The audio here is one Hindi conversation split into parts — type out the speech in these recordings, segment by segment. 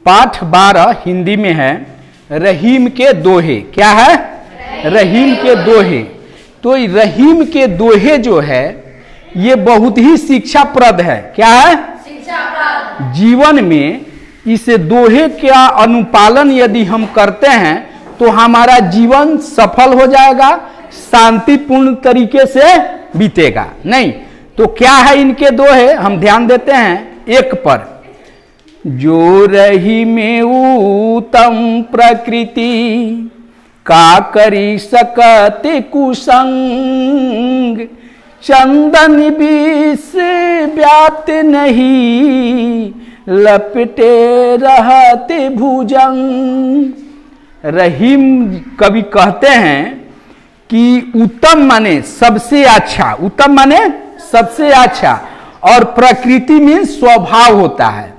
पाठ 12 हिंदी में है, रहीम के दोहे। क्या है? रहीम के दोहे। तो रहीम के दोहे जो है ये बहुत ही शिक्षाप्रद है। क्या है? शिक्षाप्रद। जीवन में इस दोहे का अनुपालन यदि हम करते हैं तो हमारा जीवन सफल हो जाएगा, शांतिपूर्ण तरीके से बीतेगा। नहीं तो क्या है इनके दोहे, हम ध्यान देते हैं एक पर। जो रही में उत्तम प्रकृति का करी सकते कुसंग, चंदन विष व्याप्त नहीं लपटे रहते भुजंग। रहीम कवि कहते हैं कि उत्तम माने सबसे अच्छा, उत्तम माने सबसे अच्छा, और प्रकृति में स्वभाव होता है।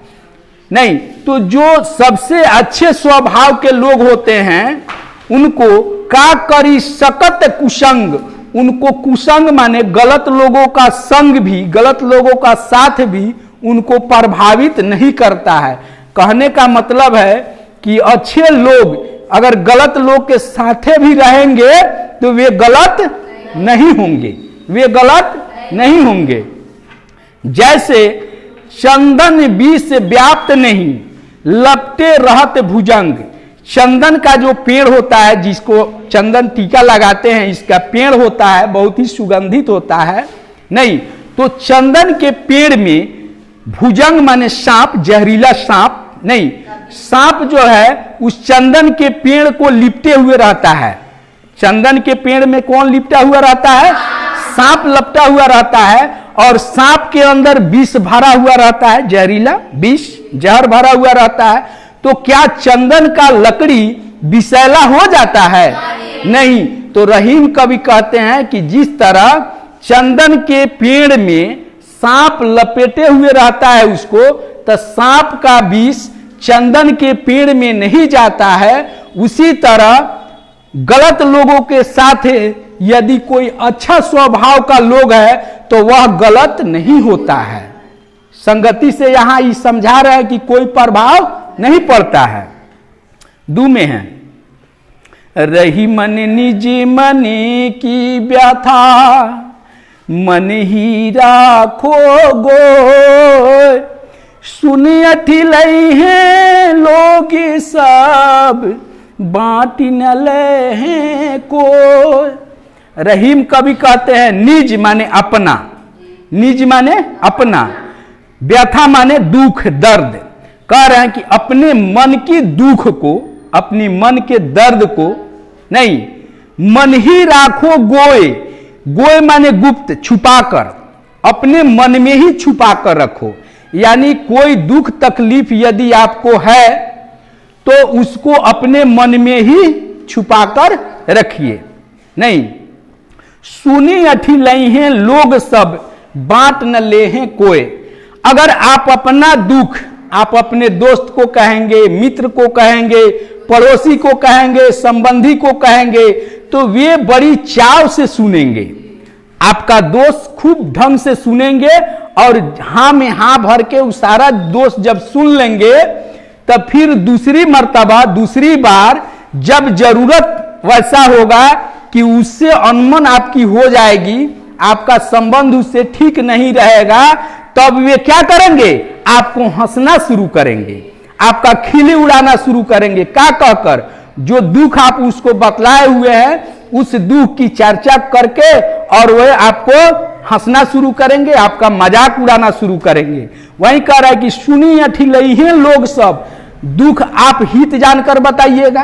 नहीं तो जो सबसे अच्छे स्वभाव के लोग होते हैं उनको का करी सकत कुसंग, उनको कुसंग माने गलत लोगों का संग भी, गलत लोगों का साथ भी उनको प्रभावित नहीं करता है। कहने का मतलब है कि अच्छे लोग अगर गलत लोग के साथे भी रहेंगे तो वे गलत नहीं होंगे, वे गलत नहीं होंगे। जैसे चंदन विष व्याप्त नहीं लपटे रहत भुजंग। चंदन का जो पेड़ होता है, जिसको चंदन टीका लगाते हैं, इसका पेड़ होता है, बहुत ही सुगंधित होता है। नहीं तो चंदन के पेड़ में भुजंग माने सांप, जहरीला सांप, नहीं सांप जो है उस चंदन के पेड़ को लिपटे हुए रहता है। चंदन के पेड़ में कौन लिपटा हुआ रहता है? सांप लपटा हुआ रहता है, और सांप के अंदर विष भरा हुआ रहता है, जहरीला विष, जहर भरा हुआ रहता है। तो क्या चंदन का लकड़ी विषैला हो जाता है? नहीं। तो रहीम कवि कहते हैं कि जिस तरह चंदन के पेड़ में सांप लपेटे हुए रहता है उसको, तो सांप का विष चंदन के पेड़ में नहीं जाता है। उसी तरह गलत लोगों के साथ यदि कोई अच्छा स्वभाव का लोग है तो वह गलत नहीं होता है। संगति से यहां ये समझा रहे हैं कि कोई प्रभाव नहीं पड़ता है। दू में है, रही मन निज मन की व्यथा, मन ही राखो गोय, सुनी अठिलई हैं लोग सब, बांट न ले हैं कोई। रहीम कवि कहते हैं निज माने अपना, निज माने अपना, व्यथा माने दुख दर्द। कह रहे हैं कि अपने मन की दुख को, अपनी मन के दर्द को, नहीं मन ही राखो गोय, गोय माने गुप्त, छुपाकर, अपने मन में ही छुपाकर रखो। यानी कोई दुख तकलीफ यदि आपको है तो उसको अपने मन में ही छुपाकर रखिए। नहीं सुनी अठी लई हैं लोग सब, बांट न ले हैं कोई। अगर आप अपना दुख आप अपने दोस्त को कहेंगे, मित्र को कहेंगे, पड़ोसी को कहेंगे, संबंधी को कहेंगे, तो वे बड़ी चाव से सुनेंगे। आपका दोस्त खूब ढंग से सुनेंगे और हाँ में हाँ भर के वो सारा दोस्त जब सुन लेंगे तब फिर दूसरी मर्तबा, दूसरी बार जब जरूरत वैसा होगा कि उससे अनमन आपकी हो जाएगी, आपका संबंध उससे ठीक नहीं रहेगा, तब वे क्या करेंगे? आपको हंसना शुरू करेंगे, आपका खिल्ली उड़ाना शुरू करेंगे। क्या कहकर? जो दुख आप उसको बतलाए हुए हैं उस दुख की चर्चा करके और वह आपको हंसना शुरू करेंगे, आपका मजाक उड़ाना शुरू करेंगे। वही कह रहा है कि सुनी अठी लई हैं लोग सब, दुख आप हित जानकर बताइएगा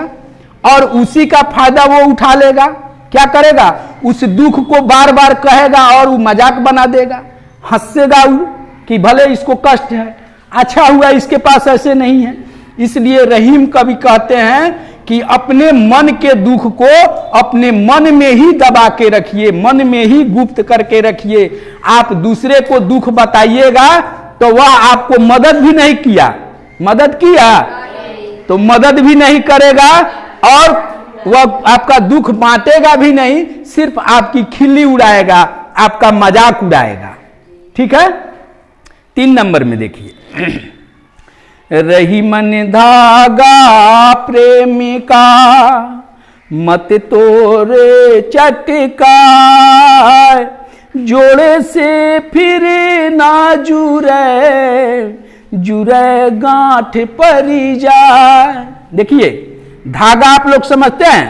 और उसी का फायदा वो उठा लेगा। क्या करेगा? उस दुख को बार बार कहेगा और वो मजाक बना देगा, हंसेगा कि भले इसको कष्ट है, अच्छा हुआ इसके पास ऐसे नहीं है। इसलिए रहीम कवि कहते हैं कि अपने मन के दुख को अपने मन में ही दबा के रखिए, मन में ही गुप्त करके रखिए। आप दूसरे को दुख बताइएगा तो वह आपको मदद भी नहीं किया, मदद किया तो मदद भी नहीं करेगा और वह आपका दुख बांटेगा भी नहीं, सिर्फ आपकी खिल्ली उड़ाएगा, आपका मजाक उड़ाएगा। ठीक है। 3 नंबर में देखिए, रही मन धागा प्रेम का, मत तोरे चटका, जोड़े से फिर ना जुड़े, जुड़े गांठ परी जाए। देखिए धागा आप लोग समझते हैं,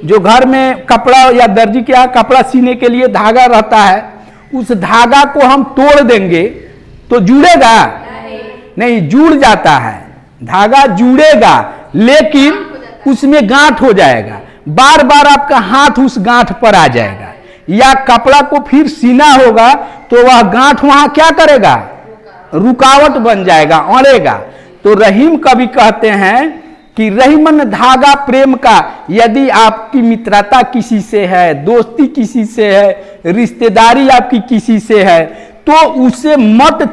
जो घर में कपड़ा या दर्जी के यहाँ कपड़ा सीने के लिए धागा रहता है, उस धागा को हम तोड़ देंगे तो जुड़ेगा नहीं, जुड़ जाता है, धागा जुड़ेगा लेकिन उसमें गांठ हो जाएगा, बार बार आपका हाथ उस गांठ पर आ जाएगा, या कपड़ा को फिर सीना होगा तो वह गांठ वहां क्या करेगा, रुकावट बन जाएगा, अड़ेगा। तो रहीम कवि कहते हैं कि रही मन धागा प्रेम का, यदि आपकी मित्रता किसी से है, दोस्ती किसी से है, रिश्तेदारी आपकी किसी से है, तो उसे मत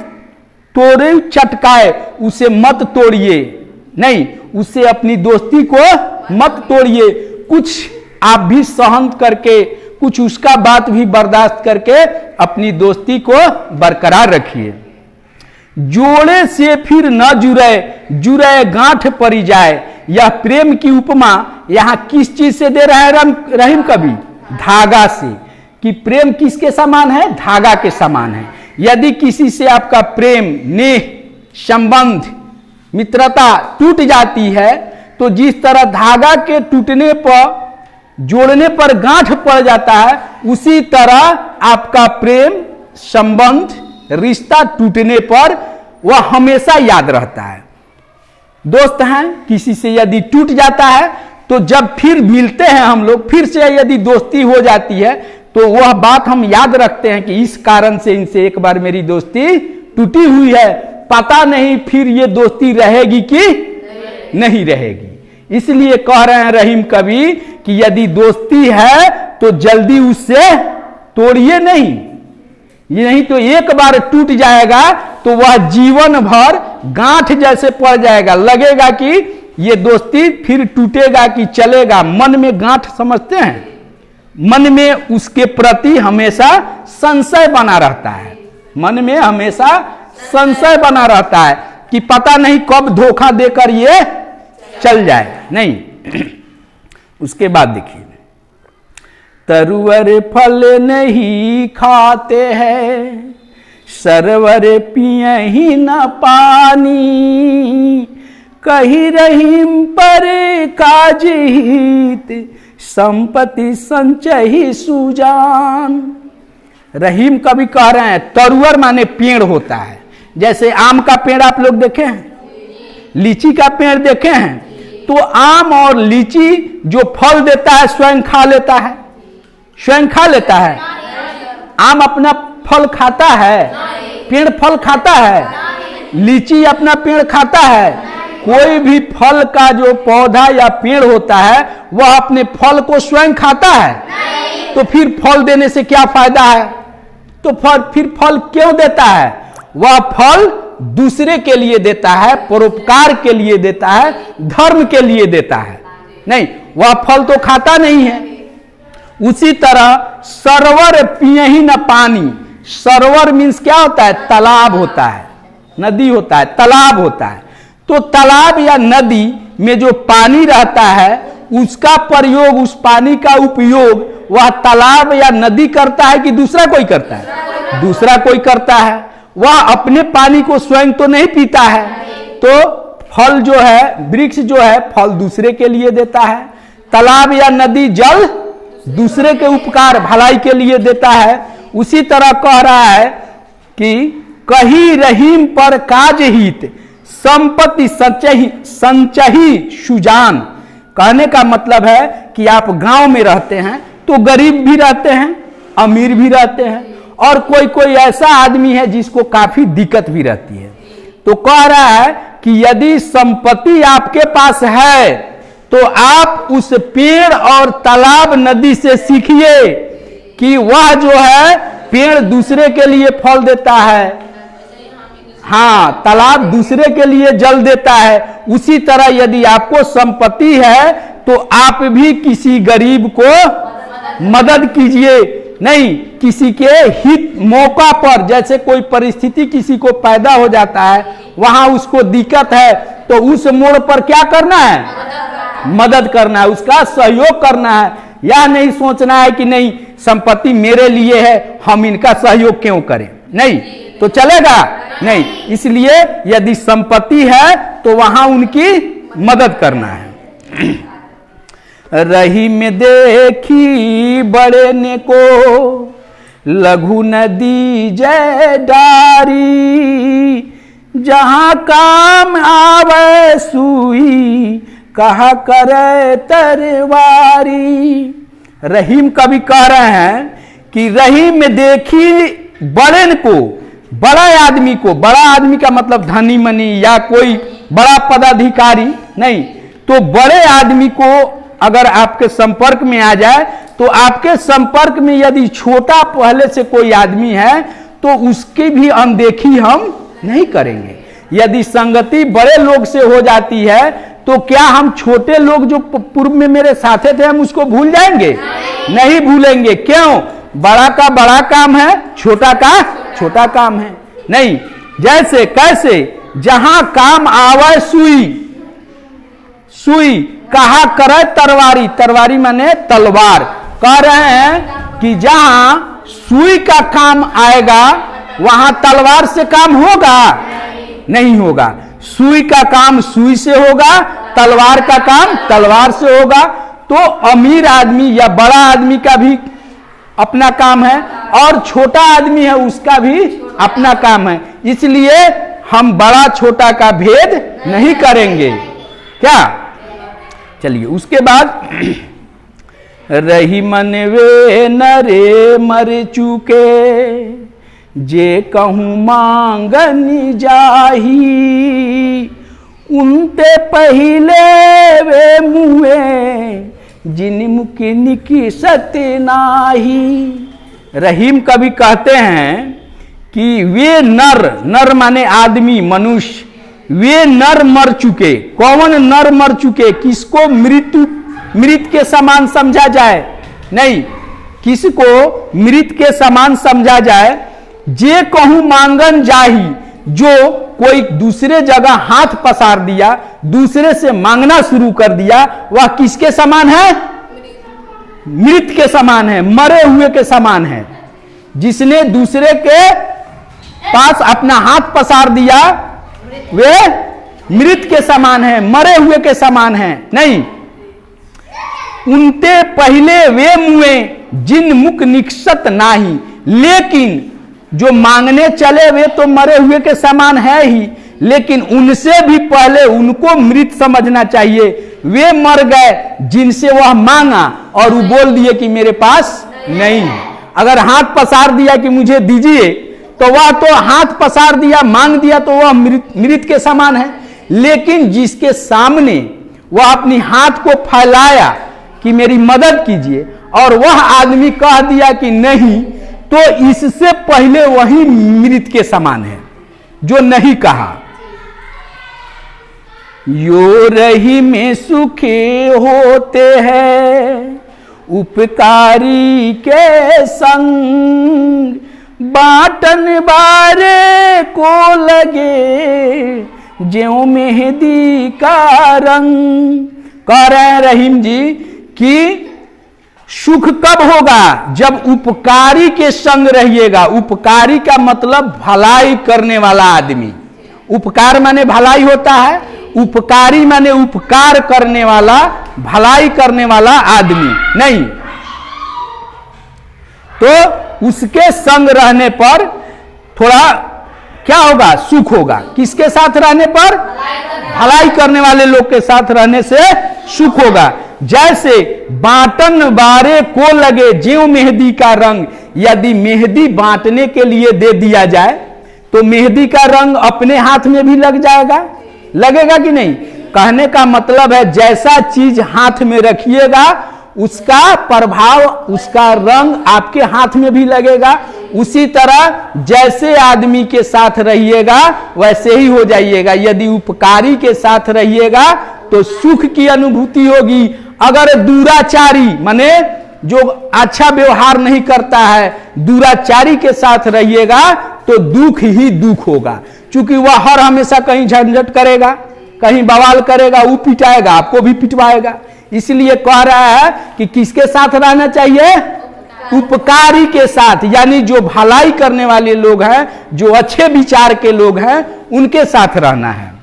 तोड़े चटकाए, उसे मत तोड़िए, नहीं उससे अपनी दोस्ती को मत तोड़िए, कुछ आप भी सहन करके, कुछ उसका बात भी बर्दाश्त करके अपनी दोस्ती को बरकरार रखिए। जोड़े से फिर न जुड़े, जुड़े गांठ पड़ी जाए। यह प्रेम की उपमा यहां किस चीज से दे रहा है रहीम कवि? धागा से, कि प्रेम किसके समान है? धागा के समान है। यदि किसी से आपका प्रेम, नेह, संबंध, मित्रता टूट जाती है, तो जिस तरह धागा के टूटने पर, जोड़ने पर गांठ पड़ जाता है, उसी तरह आपका प्रेम, संबंध, रिश्ता टूटने पर वह हमेशा याद रहता है। दोस्त हैं, किसी से यदि टूट जाता है तो जब फिर मिलते हैं हम लोग, फिर से यदि दोस्ती हो जाती है, तो वह बात हम याद रखते हैं कि इस कारण से इनसे एक बार मेरी दोस्ती टूटी हुई है, पता नहीं फिर ये दोस्ती रहेगी कि नहीं रहेगी। इसलिए कह रहे हैं रहीम कवि कि यदि दोस्ती है तो जल्दी उससे तोड़िए नहीं, ये नहीं तो एक बार टूट जाएगा तो वह जीवन भर गांठ जैसे पड़ जाएगा, लगेगा कि ये दोस्ती फिर टूटेगा कि चलेगा। मन में गांठ समझते हैं, मन में उसके प्रति हमेशा संशय बना रहता है, मन में हमेशा संशय बना रहता है कि पता नहीं कब धोखा देकर ये चल जाए। नहीं उसके बाद देखिए, तरुवर फल नहीं खाते हैं, सरवर पिए ही न पानी, कही रहीम पर काज हित, संपत्ति संचय सुजान। रहीम कवि कह रहे हैं, तरुवर माने पेड़ होता है, जैसे आम का पेड़ आप लोग देखे हैं, लीची का पेड़ देखे हैं, तो आम और लीची जो फल देता है स्वयं खा लेता है, स्वयं खा लेता है। आम अपना फल खाता है, पेड़ फल खाता है, लीची अपना पेड़ खाता है। कोई भी फल का जो पौधा या पेड़ होता है वह अपने फल को स्वयं खाता है, तो फिर फल देने से क्या फायदा है? तो फिर फल क्यों देता है? वह फल दूसरे के लिए देता है, परोपकार के लिए देता है, धर्म के लिए देता है, नहीं वह फल तो खाता नहीं है। उसी तरह सरोवर पिए ही न पानी, सरोवर मीन्स क्या होता है? तालाब होता है, नदी होता है, तालाब होता है। तो तालाब या नदी में जो पानी रहता है उसका प्रयोग, उस पानी का उपयोग वह तालाब या नदी करता है कि दूसरा कोई करता है? दूसरा कोई करता है। वह अपने पानी को स्वयं तो नहीं पीता है, तो फल जो है, वृक्ष जो है, फल दूसरे के लिए देता है। तालाब या नदी जल दूसरे के उपकार भलाई के लिए देता है। उसी तरह कह रहा है कि कही रहीम पर काज हित, संपत्ति संचही सुजान। कहने का मतलब है कि आप गांव में रहते हैं तो गरीब भी रहते हैं, अमीर भी रहते हैं, और कोई कोई ऐसा आदमी है जिसको काफी दिक्कत भी रहती है। तो कह रहा है कि यदि संपत्ति आपके पास है तो आप उस पेड़ और तालाब नदी से सीखिए कि वह जो है पेड़ दूसरे के लिए फल देता है, हाँ तालाब दूसरे के लिए जल देता है। उसी तरह यदि आपको संपत्ति है तो आप भी किसी गरीब को मदद कीजिए, नहीं किसी के हित मौका पर, जैसे कोई परिस्थिति किसी को पैदा हो जाता है, वहां उसको दिक्कत है, तो उस मोड़ पर क्या करना है? मदद करना है, उसका सहयोग करना है। यह नहीं सोचना है कि नहीं संपत्ति मेरे लिए है, हम इनका सहयोग क्यों करें, नहीं तो चलेगा नहीं। इसलिए यदि संपत्ति है तो वहां उनकी मदद करना है। रही में देखी बड़े ने को लघु नदी जय डारी, जहां काम आवे सुई कहा करे तरवारी। रहीम कवि कह रहे हैं कि रहीम में देखी बड़े को, बड़ा आदमी को, बड़ा आदमी का मतलब धनी मनी या कोई बड़ा पदाधिकारी नहीं, तो बड़े आदमी को अगर आपके संपर्क में आ जाए, तो आपके संपर्क में यदि छोटा पहले से कोई आदमी है तो उसकी भी अनदेखी हम नहीं करेंगे। यदि संगति बड़े लोग से हो जाती है तो क्या हम छोटे लोग जो पूर्व में मेरे साथे थे हम उसको भूल जाएंगे? नहीं भूलेंगे। क्यों? बड़ा का बड़ा काम है, छोटा का छोटा काम है। नहीं, जैसे कैसे जहां काम आवे सुई, सुई कहा करे तरवारी, तरवारी माने तलवार। कह रहे हैं कि जहां सुई का काम आएगा वहां तलवार से काम होगा? नहीं होगा। सुई का काम सुई से होगा, तलवार का काम तलवार से होगा। तो अमीर आदमी या बड़ा आदमी का भी अपना काम है और छोटा आदमी है उसका भी अपना काम है। इसलिए हम बड़ा छोटा का भेद नहीं करेंगे। क्या? चलिए उसके बाद रही मन वे नरे मर चुके, जे कहूँ मांगनी जाही, उनते पहले वे मुए, जिन मुखी निकी सत्य नाही। रहीम कवि कहते हैं कि वे नर, नर माने आदमी मनुष्य, वे नर मर चुके। कौन नर मर चुके? किसको मृत्यु मृत के समान समझा जाए? नहीं, किसको मृत के समान समझा जाए? जे कहूं मांगन जाही, जो कोई दूसरे जगह हाथ पसार दिया, दूसरे से मांगना शुरू कर दिया, वह किसके समान है? मृत के समान है, मरे हुए के समान है। जिसने दूसरे के पास अपना हाथ पसार दिया वे मृत के समान है, मरे हुए के समान है। नहीं, उनते पहले वे मुए, जिन मुख निक्षत नाही। लेकिन जो मांगने चले वे तो मरे हुए के समान है ही, लेकिन उनसे भी पहले उनको मृत समझना चाहिए। वे मर गए जिनसे वह मांगा और वो बोल दिए कि मेरे पास नहीं है। अगर हाथ पसार दिया कि मुझे दीजिए, तो वह तो हाथ पसार दिया, मांग दिया, तो वह मृत के समान है। लेकिन जिसके सामने वह अपनी हाथ को फैलाया कि मेरी मदद कीजिए, और वह आदमी कह दिया कि नहीं, तो इससे पहले वही मृत के समान है जो नहीं कहा। यो रही में सुखे होते हैं उपकारी के संग, बाटन बारे को लगे ज्यों मेहंदी का रंग। कह रहे हैं रहीम जी कि सुख कब होगा? जब उपकारी के संग रहिएगा। उपकारी का मतलब भलाई करने वाला आदमी। उपकार माने भलाई होता है, उपकारी माने उपकार करने वाला, भलाई करने वाला आदमी। नहीं, तो उसके संग रहने पर थोड़ा क्या होगा? सुख होगा। किसके साथ रहने पर? भलाई करने वाले लोग के साथ रहने से सुख होगा। जैसे बाटन बारे को लगे ज्यों मेहंदी का रंग। यदि मेहंदी बांटने के लिए दे दिया जाए तो मेहंदी का रंग अपने हाथ में भी लग जाएगा, लगेगा कि नहीं? कहने का मतलब है जैसा चीज हाथ में रखिएगा उसका प्रभाव, उसका रंग आपके हाथ में भी लगेगा। उसी तरह जैसे आदमी के साथ रहिएगा वैसे ही हो जाइएगा। यदि उपकारी के साथ रहिएगा तो सुख की अनुभूति होगी। अगर दुराचारी माने जो अच्छा व्यवहार नहीं करता है, दुराचारी के साथ रहिएगा तो दुख ही दुख होगा, क्योंकि वह हर हमेशा कहीं झंझट करेगा, कहीं बवाल करेगा, वो पिटाएगा, आपको भी पिटवाएगा। इसलिए कह रहा है कि किसके साथ रहना चाहिए? उपकारी के साथ, यानी जो भलाई करने वाले लोग हैं, जो अच्छे विचार के लोग हैं, उनके साथ रहना है।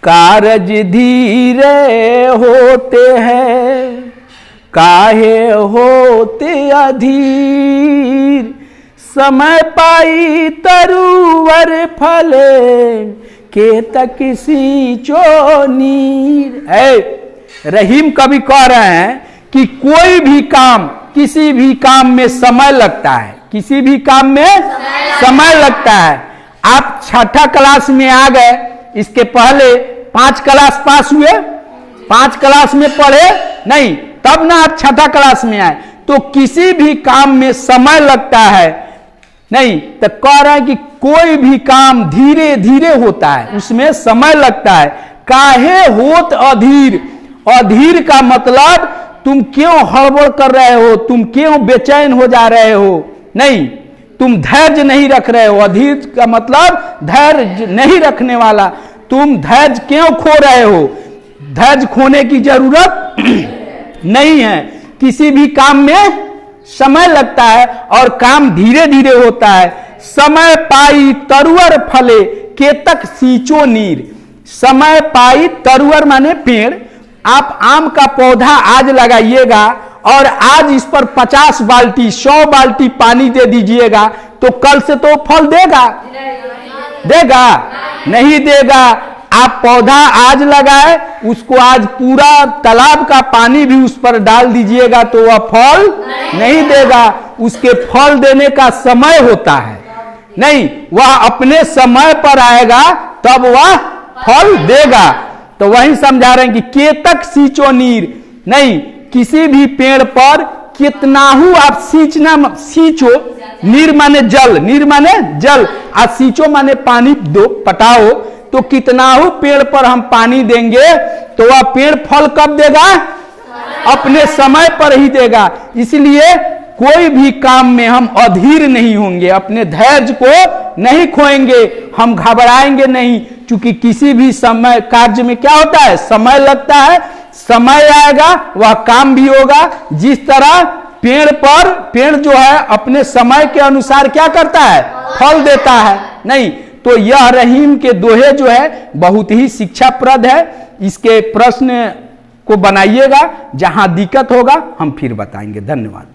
कारज धीरे होते हैं, काहे होते अधीर, समय पाई तरुवर फले, के तक सींचो नीर। रहीम कवि कह रहे हैं कि कोई भी काम, किसी भी काम में समय लगता है, किसी भी काम में समय लगता है। आप छठा क्लास में आ गए, इसके पहले 5 क्लास पास हुए, 5 क्लास में पढ़े नहीं, तब ना आप छठा क्लास में आए, तो किसी भी काम में समय लगता है। नहीं तो कह रहा है कि कोई भी काम धीरे धीरे होता है, उसमें समय लगता है। काहे होत अधीर, अधीर का मतलब तुम क्यों हड़बड़ कर रहे हो, तुम क्यों बेचैन हो जा रहे हो, नहीं, तुम धैर्य नहीं रख रहे हो। अधीर का मतलब धैर्य नहीं रखने वाला, तुम धैर्य क्यों खो रहे हो? धैर्य खोने की जरूरत नहीं है। किसी भी काम में समय लगता है और काम धीरे धीरे होता है। समय पाई तरुवर फले, केतक सींचो नीर। समय पाई, तरुवर माने पेड़। आप आम का पौधा आज लगाइएगा और आज इस पर 50 बाल्टी 100 बाल्टी पानी दे दीजिएगा, तो कल से तो फल देगा? देगा? नहीं देगा। आप पौधा आज लगाए, उसको आज पूरा तालाब का पानी भी उस पर डाल दीजिएगा तो वह फल नहीं देगा। उसके फल देने का समय होता है, नहीं, वह अपने समय पर आएगा तब वह फल देगा। तो वही समझा रहे हैं कि केतक सींचो नीर, नहीं, किसी भी पेड़ पर कितना ही आप सींचो, नीर माने जल, नीर माने जल, और सींचो माने पानी दो, पटाओ, तो कितना ही पेड़ पर हम पानी देंगे तो वह पेड़ फल कब देगा? अपने समय पर ही देगा। इसलिए कोई भी काम में हम अधीर नहीं होंगे, अपने धैर्य को नहीं खोएंगे, हम घबराएंगे नहीं, क्योंकि किसी भी समय कार्य में क्या होता है? समय लगता है। समय आएगा वह काम भी होगा। जिस तरह पेड़ जो है अपने समय के अनुसार क्या करता है? फल देता है। नहीं तो यह रहीम के दोहे जो है बहुत ही शिक्षाप्रद है। इसके प्रश्न को बनाइएगा, जहां दिक्कत होगा हम फिर बताएंगे। धन्यवाद।